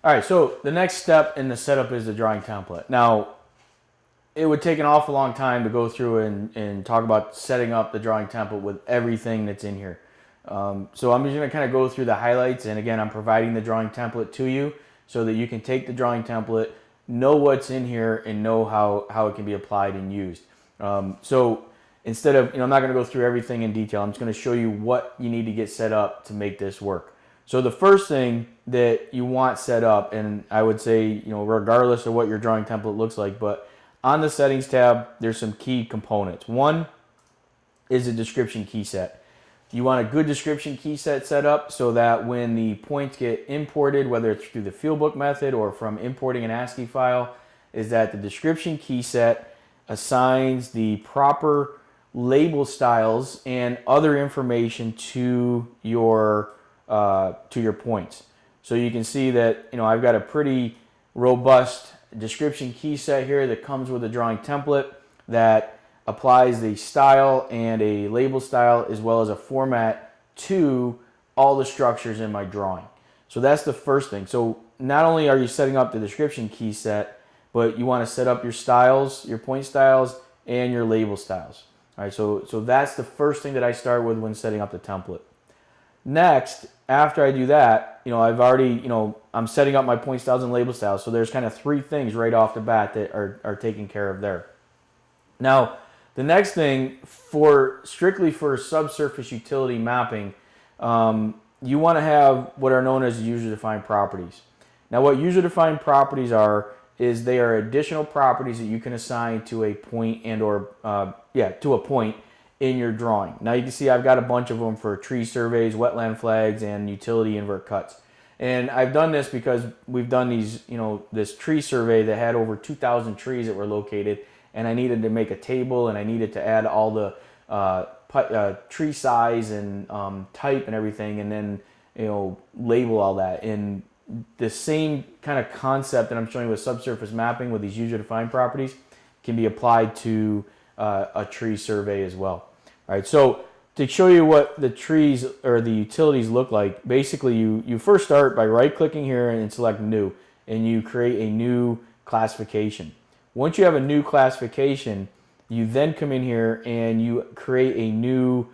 All right, so the next step in the setup is the drawing template. Now, it would take an awful long time to go through and talk about setting up the drawing template with everything that's in here. So I'm just going to kind of go through the highlights, and again, I'm providing the drawing template to you so that you can take the drawing template, know what's in here, and know how it can be applied and used. So instead of, I'm not going to go through everything in detail. I'm just going to show you what you need to get set up to make this work. So the first thing that you want set up, and I would say, regardless of what your drawing template looks like, but on the settings tab, there's some key components. One is a description key set. You want a good description key set up so that when the points get imported, whether it's through the fieldbook method or from importing an ASCII file, is that the description key set assigns the proper label styles and other information to your points. So you can see that I've got a pretty robust description key set here that comes with a drawing template that applies the style and a label style as well as a format to all the structures in my drawing. So that's the first thing. So not only are you setting up the description key set, but you want to set up your styles, your point styles, and your label styles. All right, so that's the first thing that I start with when setting up the template. Next, after I do that, I've already, I'm setting up my point styles and label styles. So there's kind of three things right off the bat that are taken care of there. Now, the next thing strictly for subsurface utility mapping, you want to have what are known as user-defined properties. Now, what user-defined properties is they are additional properties that you can assign to a point to a point in your drawing. Now you can see I've got a bunch of them for tree surveys, wetland flags, and utility invert cuts. And I've done this because we've done these, this tree survey that had over 2,000 trees that were located, and I needed to make a table, and I needed to add all the tree size and type and everything, and then label all that. And the same kind of concept that I'm showing with subsurface mapping with these user-defined properties can be applied to a tree survey as well. All right, so to show you what the trees or the utilities look like, basically you first start by right-clicking here and select New, and you create a new classification. Once you have a new classification, you then come in here and you create a new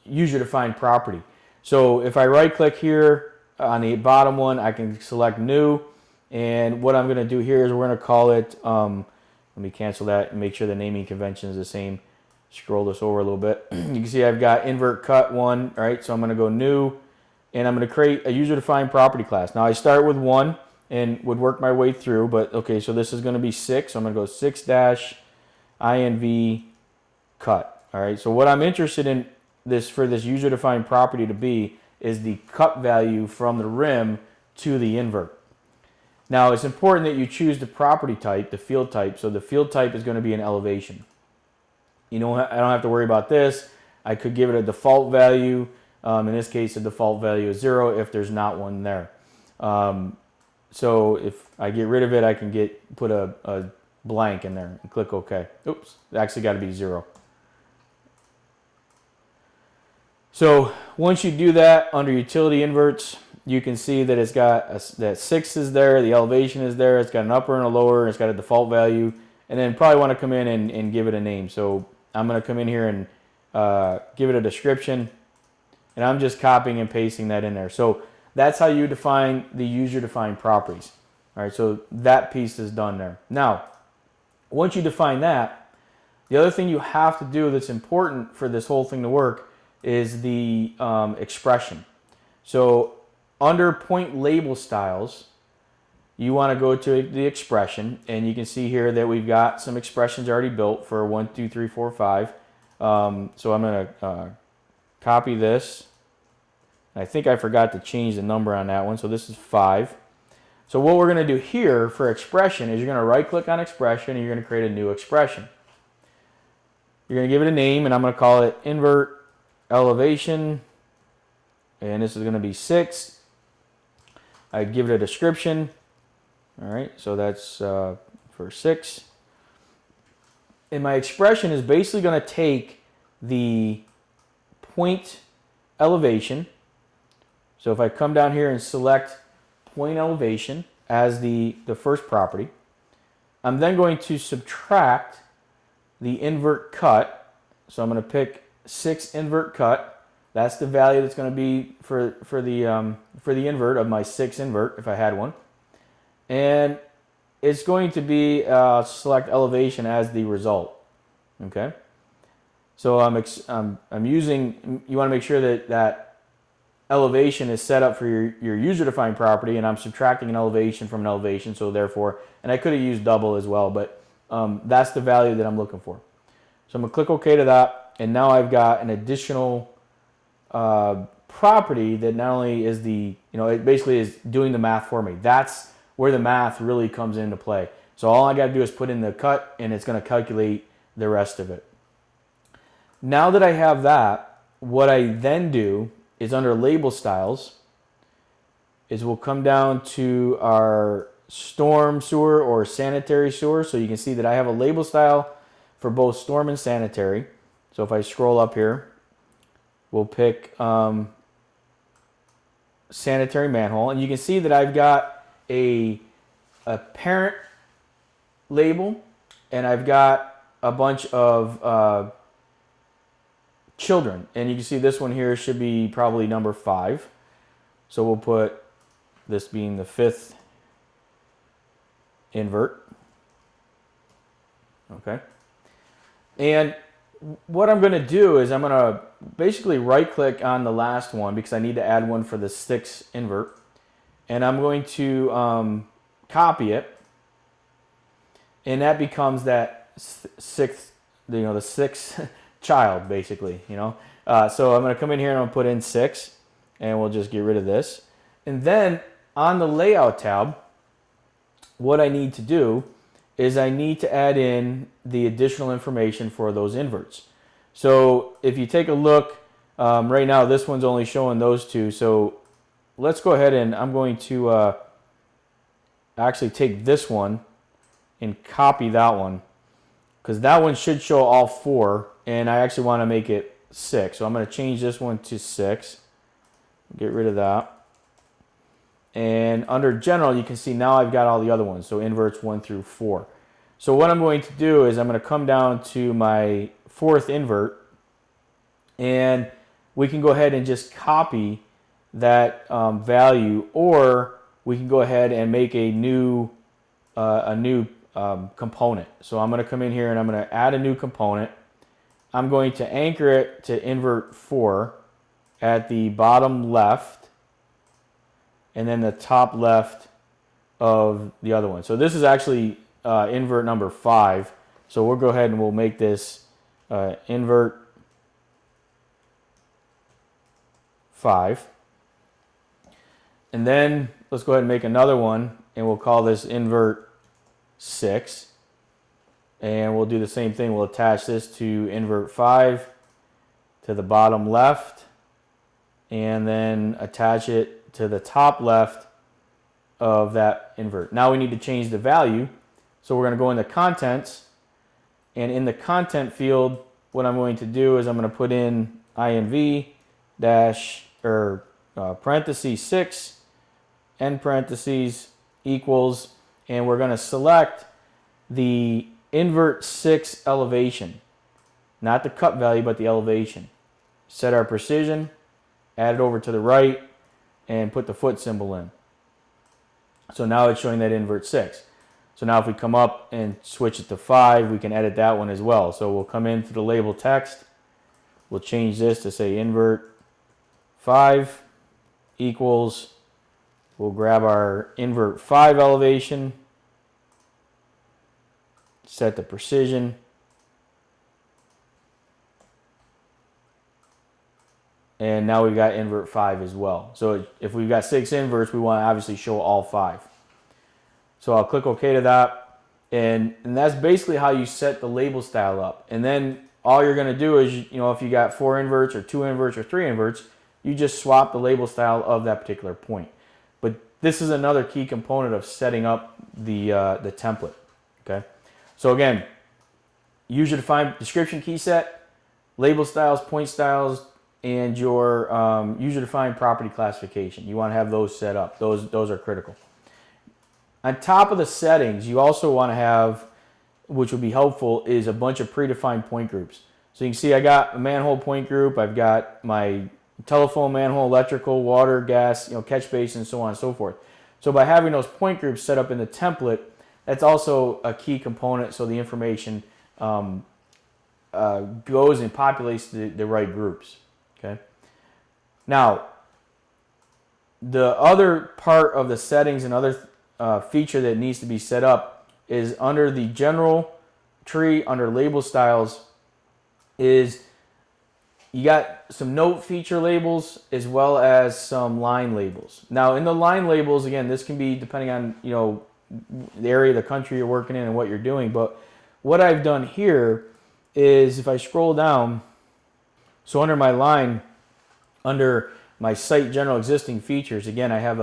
user-defined property. So if I right-click here on the bottom one, I can select New, and what I'm going to do here is we're going to call it, let me cancel that and make sure the naming convention is the same. Scroll this over a little bit. You can see I've got invert cut one, all right? So I'm going to go New, and I'm going to create a user-defined property class. Now I start with 1 and would work my way through, but okay, so this is going to be 6. So I'm going to go 6-inv cut, all right? So what I'm interested in for this user-defined property to be is the cut value from the rim to the invert. Now, it's important that you choose the property type, the field type. So the field type is going to be an elevation. I don't have to worry about this. I could give it a default value. In this case, the default value is 0 if there's not one there. So if I get rid of it, I can put a blank in there and click OK. Oops, it actually got to be 0. So once you do that under utility inverts, you can see that it's got that 6 is there, the elevation is there, it's got an upper and a lower, and it's got a default value, and then probably want to come in and give it a name. So I'm going to come in here and give it a description, and I'm just copying and pasting that in there. So that's how you define the user-defined properties. All right, so that piece is done there. Now, once you define that, the other thing you have to do that's important for this whole thing to work is the expression. So under point label styles, you want to go to the expression, and you can see here that we've got some expressions already built for 1, 2, 3, 4, 5. So I'm going to copy this. I think I forgot to change the number on that one, so this is 5. So what we're going to do here for expression is you're going to right-click on expression, and you're going to create a new expression. You're going to give it a name, and I'm going to call it invert elevation, and this is going to be 6. I give it a description. All right, so that's for 6. And my expression is basically going to take the point elevation, So if I come down here and select point elevation as the first property, I'm then going to subtract the invert cut. So I'm going to pick 6 invert cut. That's the value that's going to be for the invert of my 6 invert if I had one. And it's going to be select elevation as the result. Okay. So I'm using, you want to make sure that elevation is set up for your user-defined property, and I'm subtracting an elevation from an elevation, so therefore, and I could have used double as well, but that's the value that I'm looking for. So I'm going to click OK to that, and now I've got an additional property that not only is it basically is doing the math for me. That's where the math really comes into play. So all I got to do is put in the cut, and it's going to calculate the rest of it. Now that I have that, what I then do is under label styles is we'll come down to our storm sewer or sanitary sewer. So you can see that I have a label style for both storm and sanitary. So if I scroll up here, we'll pick sanitary manhole, and you can see that I've got a parent label, and I've got a bunch of children, and you can see this one here should be probably number 5. So we'll put this being the 5th invert. Okay. And what I'm going to do is I'm going to basically right click on the last one because I need to add one for the 6th invert, and I'm going to copy it, and that becomes that 6th, the 6th child, basically, so I'm going to come in here and I'm going to put in 6, and we'll just get rid of this. And then on the layout tab, what I need to do is I need to add in the additional information for those inverts. So if you take a look, right now this one's only showing those 2. So let's go ahead, and I'm going to actually take this one and copy that one, because that one should show all 4, and I actually want to make it 6. So I'm going to change this one to 6. Get rid of that. And under general, you can see now I've got all the other ones. So inverts 1 through 4. So what I'm going to do is I'm going to come down to my 4th invert, and we can go ahead and just copy that value, or we can go ahead and make a new component. So I'm going to come in here and I'm going to add a new component. I'm going to anchor it to invert 4 at the bottom left, and then the top left of the other one. So this is actually invert number 5. So we'll go ahead and we'll make this invert 5. And then let's go ahead and make another one, and we'll call this invert 6. And we'll do the same thing. We'll attach this to invert 5 to the bottom left, and then attach it to the top left of that invert. Now we need to change the value. So we're going to go into contents, and in the content field, what I'm going to do is I'm going to put in inv dash or parentheses 6 end parentheses equals, and we're going to select the invert 6 elevation, not the cut value, but the elevation. Set our precision, add it over to the right, and put the foot symbol in. So now it's showing that invert 6. So now if we come up and switch it to 5, we can edit that one as well. So we'll come into the label text, we'll change this to say invert 5 equals, we'll grab our invert 5 elevation, set the precision, and now we've got invert 5 as well. So if we've got 6 inverts, we want to obviously show all 5. So I'll click OK to that, and that's basically how you set the label style up. And then all you're going to do is, if you got 4 inverts or 2 inverts or 3 inverts, you just swap the label style of that particular point. But this is another key component of setting up the template. Okay. So again, user-defined description key set, label styles, point styles, and your user-defined property classification. You want to have those set up. Those are critical. On top of the settings, you also want to have, which would be helpful, is a bunch of predefined point groups. So you can see I got a manhole point group. I've got my telephone, manhole, electrical, water, gas, catch basin, so on and so forth. So by having those point groups set up in the template, that's also a key component, so the information goes and populates the right groups. Okay. Now, the other part of the settings and other feature that needs to be set up is under the general tree, under label styles, is you got some note feature labels as well as some line labels. Now, in the line labels, again, this can be depending on the area of the country you're working in and what you're doing. But what I've done here is, if I scroll down, so under my line, under my site general existing features, again, I have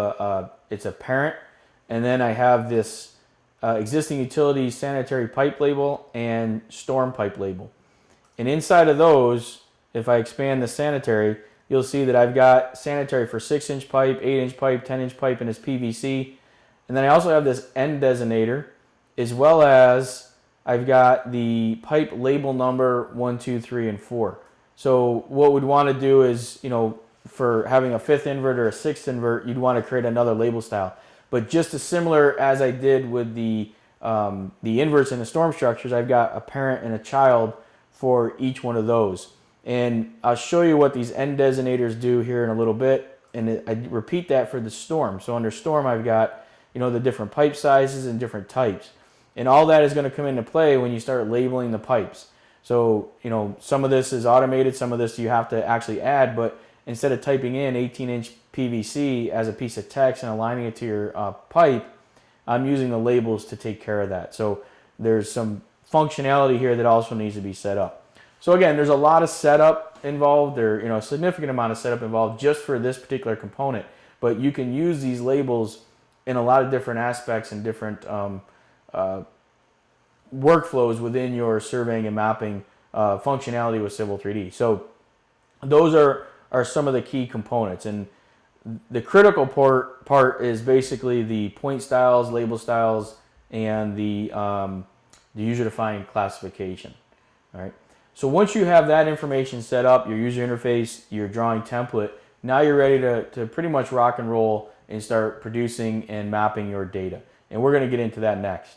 it's a parent, and then I have this existing utilities sanitary pipe label and storm pipe label. And inside of those, if I expand the sanitary, you'll see that I've got sanitary for 6-inch pipe, 8-inch pipe, 10-inch pipe, and it's PVC. And then I also have this end designator, as well as I've got the pipe label number 1, 2, 3, and 4. So what we'd want to do is, for having a 5th invert or a 6th invert, you'd want to create another label style. But just as similar as I did with the inverts and the storm structures, I've got a parent and a child for each one of those. And I'll show you what these end designators do here in a little bit. And I repeat that for the storm. So under storm, I've got the different pipe sizes and different types. And all that is going to come into play when you start labeling the pipes. So, some of this is automated, some of this you have to actually add, but instead of typing in 18-inch PVC as a piece of text and aligning it to your pipe, I'm using the labels to take care of that. So there's some functionality here that also needs to be set up. So again, there's a lot of setup involved, or a significant amount of setup involved just for this particular component. But you can use these labels in a lot of different aspects and different workflows within your surveying and mapping functionality with Civil 3D. So those are some of the key components. And the critical part is basically the point styles, label styles, and the user-defined classification. All right. So once you have that information set up, your user interface, your drawing template, now you're ready to pretty much rock and roll and start producing and mapping your data. And we're going to get into that next.